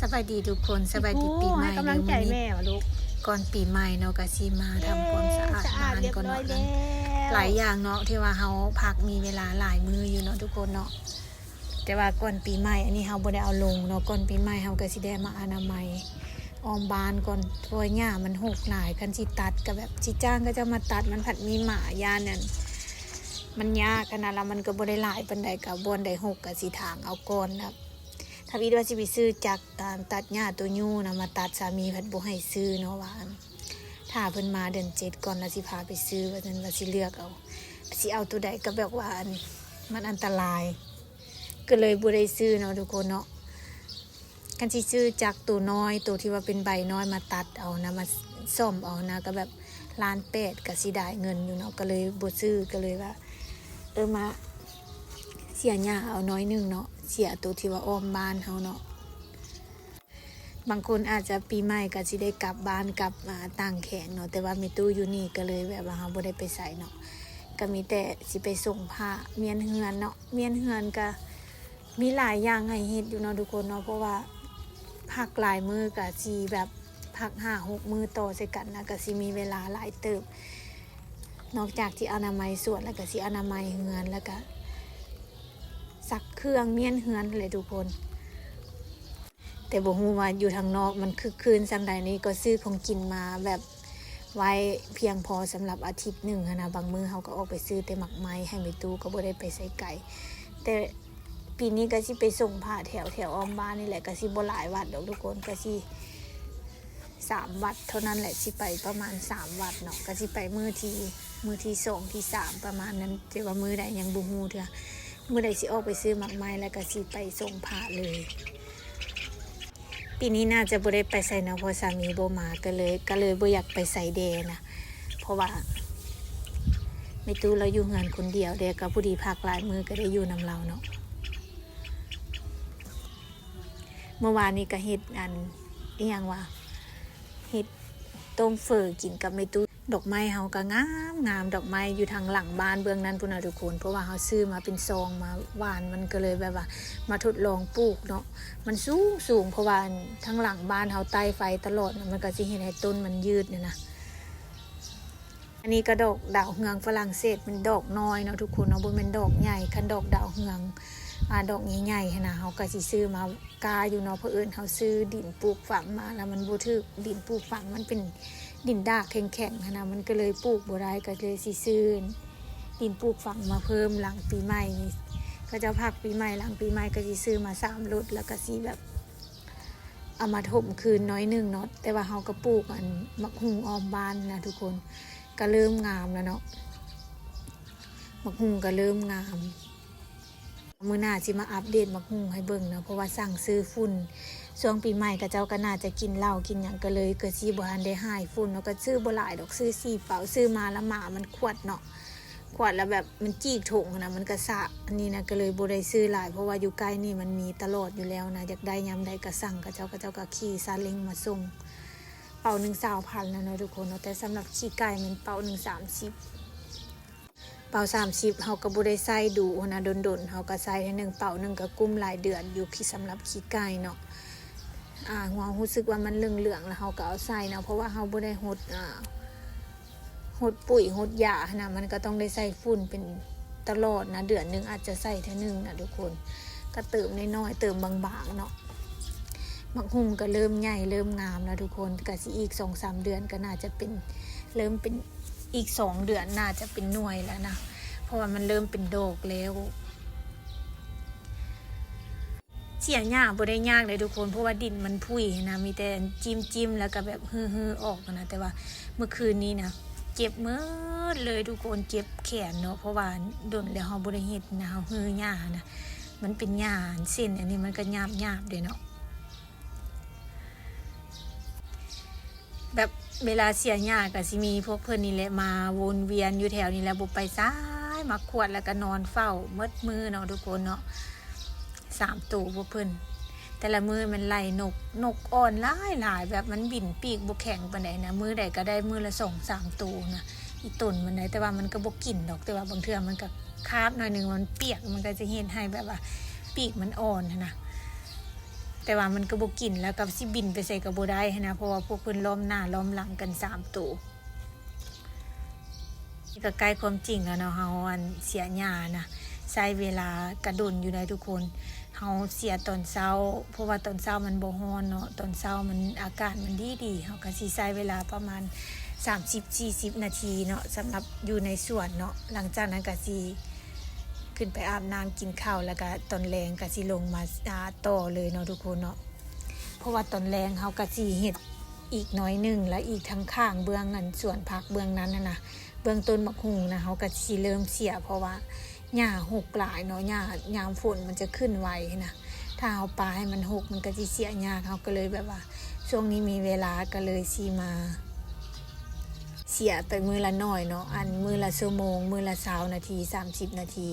สบายดีทุกคนสบายดีปีใหม่ ให้กำลังใจแม่ลูกก่อนปีใหม่เนาะก็สิมาทำความสะอาดบ้านก่อนเนาะหลายอย่างเนาะที่ว่าเฮาพักมีเวลาหลายมื้ออยู่เนาะทุกคนเนาะแต่ว่าก่อนปีใหม่อันนี้เฮาบ่ได้เอาลงเนาะก่อนปีใหม่เฮาก็สิได้มาอนามัยออมบ้านก่อนเพราะว่าหญ้ามันหกหลายคันสิตัดก็แบบสิจ้างก็จะมาตัดมันผัดมีหมายานั่นมันยากขนาดแล้วมันก็บ่ได้หลายปานใดก็บ่อนได้หกก็สิถางเอาก่อนนะถ้าพี่ว่าสิไปซื้อจักรตัดหญ้าตัวยูนะมาตัดสามีพัดบ่ให้ซื้อเนาะว่าถ้าเพิ่นมาเดือน7ก่อนแล้วสิพาไปซื้อว่าซั่นว่าสิเลือกเอาสิเอาตัวใดก็แบบว่ามันอันตรายก็เลยบ่ได้ซื้อเนาะทุกคนเนาะคันสิซื้อจักรตัวน้อยตัวที่ว่าเป็นใบน้อยมาตัดเอานะมาซ่อมเอานะก็แบบ1,800,000ก็สิได้เงินอยู่เนาะก็เลยบ่ซื้อก็เลยว่ามาเสียหญ้าเอาน้อยนึงเนาะเสียตัวที่ว่าอ้อมบ้านเฮาเนาะบางคนอาจจะปีใหม่ก็สิได้กลับบ้านกลับต่างแขงเนาะแต่ว่ามีตู้อยู่นี่ก็เลยแบบว่าเฮาบ่ได้ไปใส่เนาะก็มีแต่สิไปส่งผ้าเมียนเฮือนเนาะเมียนเฮือนก็มีหลายอย่างให้เฮ็ดอยู่เนาะทุกคนเนาะเพราะว่าพักหลายมื้อก็สิแบบพัก5-6 มื้อต่อใส่กันนะก็สิมีเวลาหลายเติบนอกจากที่อนามัยสวนแล้วก็สิอนามัยเฮือนแล้วก็ซักเครื่องเมียนเฮือนเลยทุกคนแต่บ่ฮู้ว่าอยู่ทางนอกมันคึกคืนซำใดนี้ก็ซื้อของกินมาแบบไว้เพียงพอสำหรับอาทิตย์หนึ่งนะบางมื้อเฮาก็ออกไปซื้อแต่หมักไม้ให้ไปตู้ก็บ่ได้ไปใส่ไก่แต่ปีนี้ก็สิไปส่งผ้าแถวอ้อมบ้านนี่แหละก็สิบ่หลายวัดดอกทุกคนก็สิ3 วัดเท่านั้นแหละสิไปประมาณ3 วัดเนาะก็สิไปมื้อที่2ที่3ประมาณนั้นแต่ว่ามื้อใดยังบ่ฮู้เทื่อมื้อใดสิออกไปซื้อหมักไม้แล้วก็สิไปส่งผ้าเลยปีนี้น่าจะบ่ได้ไปใส่เนาะเพราะสามีบ่มาก็เลยบ่อยากไปใส่แดนะเพราะว่าไม่ตู้เราอยู่เฮือนคนเดียวเดก็ผู้ดีพักหลายมื้อก็ได้อยู่นำเราเนาะเมื่อวานนี้ก็เฮ็ดอีหยังว่าเฮ็ดต้มเฝอกินกับไม่ตู้ดอกไม้เฮาก็งามดอกไม้อยู่ทางหลังบ้านเบื้องนั้นพุ่นน่ะทุกคนเพราะว่าเฮาซื้อมาเป็นซองมาหวานมันก็เลยแบบว่ามาทดลองปลูกเนาะมันสูงเพราะว่าทางหลังบ้านเฮาใต้ไฟตลอดมันก็สิเฮ็ดให้ต้นมันยืดเนี่ยนะอันนี้ก็ดอกดาวเฮืองฝรั่งเศสมันดอกน้อยเนาะทุกคนเนาะบ่แม่นดอกใหญ่คันดอกดาวเฮืองดอกใหญ่ๆหั่นน่ะเฮาก็สิซื้อมากาอยู่เนาะเผอิญเฮาซื้อดินปลูกฝังมาแล้วมันบ่ถูกดินปลูกฝังมันเป็นดินดากแข็งๆนะมันก็เลยปลูกบ่ได้ก็เลยสิซื้อดินปลูกฝังมาเพิ่มหลังปีใหม่ก็จะพักปีใหม่หลังปีใหม่ก็สิซื้อมา3 รถแล้วก็สิแบบเอามาถมคืนน้อยนึงเนาะแต่ว่าเฮาก็ปลูกมักหุ่งออมบ้านนะทุกคนก็เริ่มงามแล้วเนาะมักหุ่งก็เริ่มงามมื้อหน้าสิมาอัปเดตมักหุ่งให้เบิ่งเนาะเพราะว่าสั่งซื้อฝุ่นช่วงปีใหม่ก็เจ้าก็น่าจะกินเหล้ากินหยังก็เลยเกิดสิบ่ทันได้หายฝุ่นเนาะก็ซื้อบ่หลายดอกซื้อ4 เป๋าซื้อมาแล้วหมามันขวดเนาะขวดแล้วแบบมันจีกถุงนะมันก็สะอันนี้นะก็เลยบ่ได้ซื้อหลายเพราะว่าอยู่ใกล้นี่มันมีตลอดอยู่แล้วนะอยากได้ยามใดก็สั่งก็เจ้าก็ขี่ซาเล้งมาส่งเป๋า1 20,000แล้วเนาะทุกคนเนาะแต่สำหรับขี้ไก่มันเป๋า1 30เป๋า30เฮาก็บ่ได้ใส่ดูนะดนๆเฮาก็ใส่ให้1 เป๋านึงก็กุ้มหลายเดือนอยู่ที่สำหรับขี้ไก่เนาะหัวรู้สึกว่ามันเหลืองๆแล้วเฮาก็เอาใส่เนาะเพราะว่าเฮาบ่ได้หดปุ๋ยหดยานะมันก็ต้องได้ใส่ฝุ่นเป็นตลอดนะเดือนนึงอาจจะใส่เท่านึงนะทุกคนก็เติมน้อยๆเติมบางๆเนาะมักหุ่งก็เริ่มใหญ่เริ่มงามแล้วทุกคนก็สิอีก 2-3 เดือนก็น่าจะเป็นเริ่มเป็นอีก2 เดือนน่าจะเป็นหน่วยแล้วนะเพราะว่ามันเริ่มเป็นดอกแล้วเสียหญ้าบ่ได้ยากเลยทุกคนเพราะว่าดินมันพุ่ยนะมีแต่จิ้มแล้วก็แบบฮือๆออกนะแต่ว่าเมื่อคืนนี้นะเจ็บมืดเลยทุกคนเจ็บแขนเนาะเพราะว่าโดนแล้วเฮาบ่ได้เฮ็ดนะเฮาฮือหญ้านะมันเป็นหญ้าเส้นอันนี้มันก็หยาบๆด้วยเนาะแบบเวลาเสียหญ้าก็สิมีพวกเพิ่นนี่แหละมาวนเวียนอยู่แถวนี้แหละบ่ไปซ้ายมาขวดแล้วก็นอนเฝ้ามืดมือเนาะทุกคนเนาะ3 ตัวพวกเพิ่นแต่ละมือมันไล่นกอ่อนหลายแบบมันบินปีกบ่แข็งปานใดนะมือใดก็ได้มือละ2-3 ตัวนะอีต้นมันได้แต่ว่ามันก็บ่กินดอกแต่ว่าบางเทื่อมันก็คาบหน่อยนึงมันเปียกมันก็จะเฮ็ดให้แบบว่าปีกมันอ่อนนะ แต่ว่ามันก็บ่กินแล้วก็สิบินไปใส่ก็บ่ได้นะเพราะว่าพวกเพิ่นล้อมหน้าล้อมหลังกัน3ตัวนี่ก็ใกล้ความจริงแล้วเนาะเฮาอันเสียหญ้านะใช้เวลากระดนอยู่ได้ทุกคนเฮาเสียตอนเช้าเพราะว่าตอนเช้ามันบ่ร้อนเนาะตอนเช้ามันอากาศมันดีเฮาก็สิใช้เวลาประมาณ30-40 นาทีเนาะสำหรับอยู่ในสวนเนาะหลังจากนั้นก็สิขึ้นไปอาบน้ำกินข้าวแล้วก็ตอนแลงก็สิลงมาต่อเลยเนาะทุกคนเนาะเพราะว่าตอนแลงเฮาก็สิเฮ็ดอีกน้อยนึงและอีกทั้งข้างเบื้องนั้นสวนผักเบื้องนั้นนะเบื้องต้นมะฮุงนะเฮาก็สิเริ่มเสียเพราะว่าหญ้าหกหลายเนาะหญ้ายามฝนมันจะขึ้นไวนะถ้าเฮาปาให้มันหกมันก็สิเสียยากเฮาก็เลยแบบว่าช่วงนี้มีเวลาก็เลยสิมาเสียไปมื้อละน้อยเนาะอันมื้อละชั่วโมงมื้อละ20นาที30นาที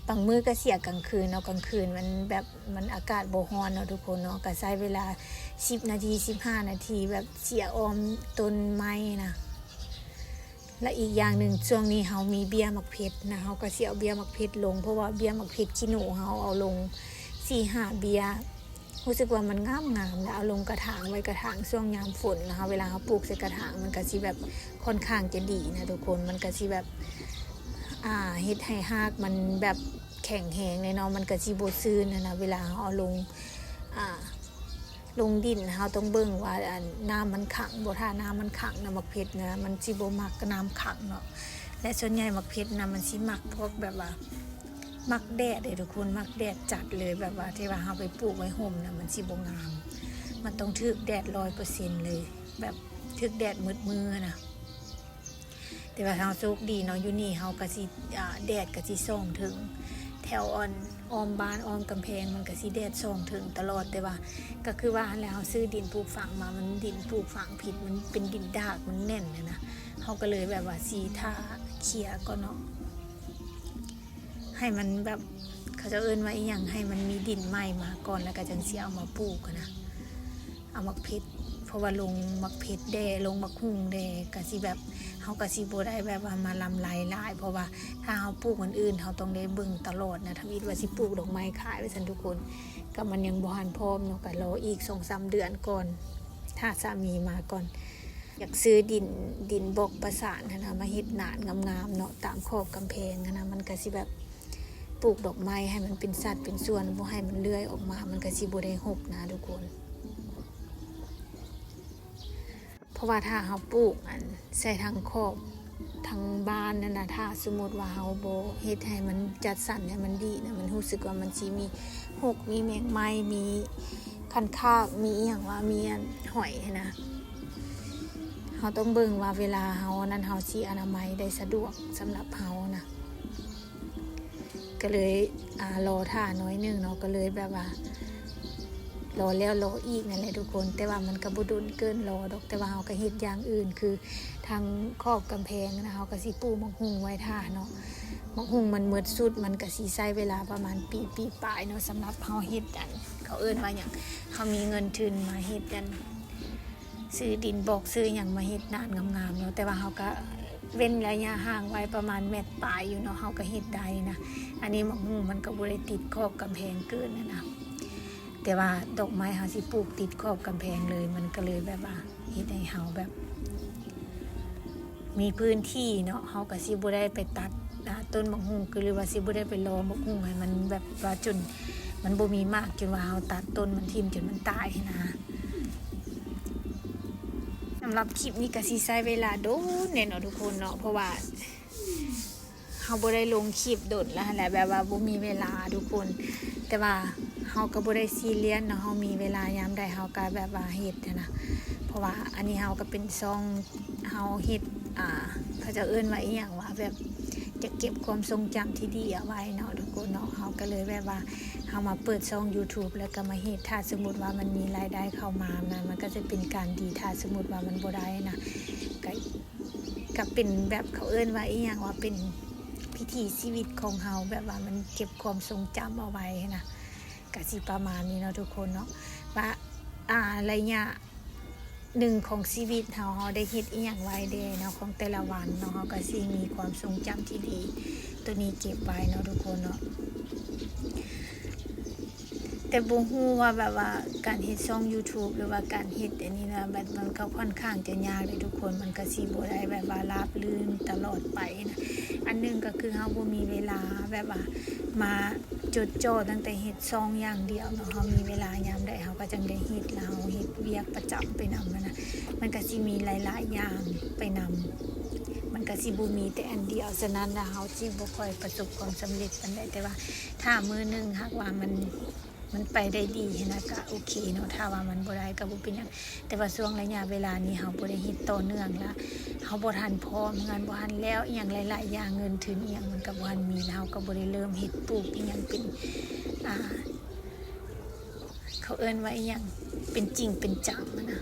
บางมื้อก็เสียกลางคืนเนาะกลางคืนมันแบบมันอากาศบ่ร้อนเนาะทุกคนเนาะก็ใช้เวลา10นาที15นาทีแบบเสียออมต้นไม้นะและอีกอย่างนึงช่วงนี้เฮามีเบี้ยมักเพชรนะเฮาก็สิเอาเบี้ยมักเพชรลงเพราะว่าเบี้ยมักเพชรขี้หนูเฮาเอาลง 4-5 เบี้ยรู้สึกว่ามันงามแล้วเอาลงกระถางไว้กระถางช่วงยามฝนนะคะเวลาเฮาปลูกใส่กระถางมันก็สิแบบค่อนข้างจะดีนะทุกคนมันก็สิแบบเฮ็ดให้รากมันแบบแข็งแรงเลยเนาะมันก็สิบ่ชื้นนะเวลาเฮาเอาลงลงดินเฮาต้องเบิ่งว่าน้ำมันขังบ่ถ้าน้ำมันขังนะมักเพชรนะมันสิบ่มักน้ำขังเนาะและส่วนใหญ่มักเพชรนะมันสิมักพวกแบบว่ามักแดดเลยทุกคนมักแดดจัดเลยแบบว่าที่ว่าเฮาไปปลูกไว้ห่มนะมันสิบ่งามมันต้องถึกแดด 100% เลยแบบถึกแดดมืดมือนะแต่ว่าเฮาโชคดีเนาะอยู่นี่เฮาก็สิแดดก็สิส่องถึงแถวอ้อมบ้านอ้อมกำแพงมันก็สิแดดส่องถึงตลอดแต่ว่าก็คือว่าแล้วเฮาซื้อดินปลูกฝังมามันดินปลูกฝังผิดมันเป็นดินดากมันแน่นนะเฮาก็เลยแบบว่าสิท่าเคลียร์ก็เนาะให้มันแบบเขาจะเอิ้นว่าอีหยังให้มันมีดินใหม่มาก่อนแล้วก็จังสิเอามาปลูกนะเอามักเพชรเพราะว่าลงมักเพชรแดลงมักฮุ่งแดก็สิแบบเฮาก็สิบ่ได้แบบว่ามาลำไรหลายเพราะว่าถ้าเฮาปลูกคนอื่นเฮาต้องได้เบิ่งตลอดนะถ้าวิดว่าสิปลูกดอกไม้ขายไว้ซั่นทุกคนก็มันยังบ่ทันพร้อมเนาะก็รออีก 2-3 เดือนก่อนถ้าสามีมาก่อนอยากซื้อดินบล็อกประสานนะมาเฮ็ดหนานงามๆเนาะตามขอบกำแพงนะมันก็สิแบบปลูกดอกไม้ให้มันเป็นสัดเป็นส่วนบ่ให้มันเลื้อยออกมามันก็สิบ่ได้หกนะทุกคนเพราะว่าถ้าเฮาปลูกใส่ทางขอบทางบ้านนั่นน่ะถ้าสมมุติว่าเฮาบ่เฮ็ดให้มันจัดสรรให้มันดีนะมันรู้สึกว่ามันสิมีหกมีแมงไม้มีคันคากมีอีหยังว่ามีหอยนะเฮาต้องเบิ่งว่าเวลาเฮานั้นเฮาสิอนามัยได้สะดวกสำหรับเฮานะก็เลยรอท่าน้อยนึงเนาะก็เลยแบบว่ารอแล้วรออีกนั่นแหละทุกคนแต่ว่ามันก็บ่ดุนเกินรอดอกแต่ว่าเฮาก็เฮ็ดอย่างอื่นคือทางขอบกำแพงนะเฮาก็สิปลูกมักฮุ่งไว้ท่าเนาะมักฮุ่งมันหมดสุดมันก็สิใช้เวลาประมาณปีปลายเนาะสำหรับเฮาเฮ็ดกันเขาเอิ้นว่าหยังเฮามีเงินทุนมาเฮ็ดกันซื้อดินบอกซื้อหยังมาเฮ็ดนานงามๆเนาะแต่ว่าเฮาก็เว้นระยะห่างไว้ประมาณเมตรปลายอยู่เนาะเฮาก็เฮ็ดได้นะอันนี้มักฮุ่งมันก็บ่ได้ติดขอบกำแพงเกินนะแต่ว่าดอกไม้เฮาสิปลูกติดขอบกำแพงเลยมันก็เลยแบบว่าเฮ็ดให้เฮาแบบมีพื้นที่เนาะเฮาก็สิบ่ได้ไปตัดต้นมักฮุ่งคือหรือว่าสิบ่ได้ไปรอมักฮุ่งให้มันแบบว่าจนมันบ่มีมากจนว่าเฮาตัดต้นมันทิ่มจนมันตายนะสำหรับคลิปนี้ก็สิใช้เวลาโดนแน่เนาะทุกคนเนาะเพราะว่าเฮาบ่ได้ลงคลิปโดนแล้วแหละแบบว่าบ่มีเวลาทุกคนแต่ว่าเฮาก็บ่ได้ซีเรียสเนาะเฮามีเวลายามใดเฮาก็แบบว่าเฮ็ดนะเพราะว่าอันนี้เฮาก็เป็นช่องเฮาเฮ็ดเขาจะเอิ้นว่าอีหยังว่าแบบจะเก็บความทรงจำที่ดีเอาไว้เนาะทุกคนเนาะเฮาก็เลยแบบว่าเฮามาเปิดช่อง YouTube แล้วก็มาเฮ็ดถ้าสมมุติว่ามันมีรายได้เข้ามานะมันก็จะเป็นการดีถ้าสมมุติว่ามันบ่ได้นะก็เป็นแบบเขาเอิ้นว่าอีหยังว่าเป็นพิถีชีวิตของเฮาแบบว่ามันเก็บความทรงจำเอาไว้นะก็สิประมาณนี้เนาะทุกคนเนาะว่าระยะหนึ่งของชีวิตเฮาได้เฮ็ดอีหยังไว้เด้เนาะของแต่ละวันเนาะเฮาก็สิมีความทรงจำที่ดีตัวนี้เก็บไว้เนาะทุกคนเนาะ แต่บ่ฮู้ว่าแบบว่าการเฮ็ดช่อง YouTube หรือว่าการเฮ็ดอันนี้นะแบบมันก็ค่อนข้างจะยากเลยทุกคนมันก็สิบ่ได้แบบว่าราบรื่นตลอดไปนะอันหนึงก็คือเฮาบ่มีเวลาแบบว่ามาจดจ่อตั้งแต่เฮ็ดช่องอย่างเดียวเนาะเฮามีเวลายามใดเฮาก็จังได้เฮ็ดแล้วเฮาเฮ็ดเวียกประจำไปนำนะมันก็สิมีหลายๆอย่างไปนำมันก็สิบ่มีแต่อันเดียวฉะนั้นนะเฮาสิบ่ค่อยประสบความสำเร็จปานใดแต่ว่าถ้ามื้อนึงหากว่ามันไปได้ดีนะก็โอเคเนาะถ้าว่ามันบ่ได้ก็บ่เป็นหยังแต่ว่าช่วงระยะเวลานี้เฮาบ่ได้เฮ็ดต่อเนื่องละเฮาบ่ทันพร้อมงานบ่ทันแล้วอีหยังหลายๆอย่างเงินทุนอีหยังมันก็บ่ทันมีแล้วเฮาก็บ่ได้เริ่มเฮ็ดปลูกอีหยังเป็นเขาเอิ้นว่าอีหยังเป็นจริงเป็นจังนะ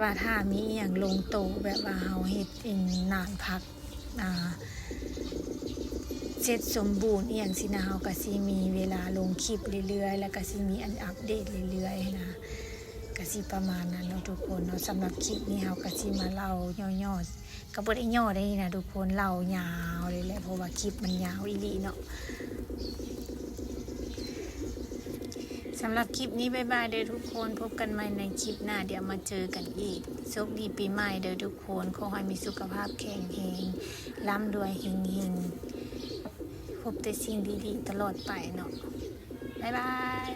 ว่าถ้ามีอีหยังลงโตแบบว่าเฮาเฮ็ดเองนานพักเสร็จสมบูรณ์อีหยังสินะเฮาก็สิมีเวลาลงคลิปเรื่อยๆแล้วก็สิมีอัปเดตเรื่อยๆนะก็สิประมาณนั้นเนาะทุกคนเนาะสำหรับคลิปนี้เฮาก็สิมาเล่าย่อๆก็บ่ได้ย่อได้นะทุกคนเล่ายาวเลยแหละเพราะว่าคลิปมันยาวอีหลีเนาะสำหรับคลิปนี้บ๊ายบายเด้อทุกคนพบกันใหม่ในคลิปหน้าเดี๋ยวมาเจอกันอีกโชคดีปีใหม่เด้อทุกคนขอให้มีสุขภาพแข็งแรงร่ำรวยเฮงๆพบแต่สิ่งดีๆตลอดไปเนาะบ๊ายบาย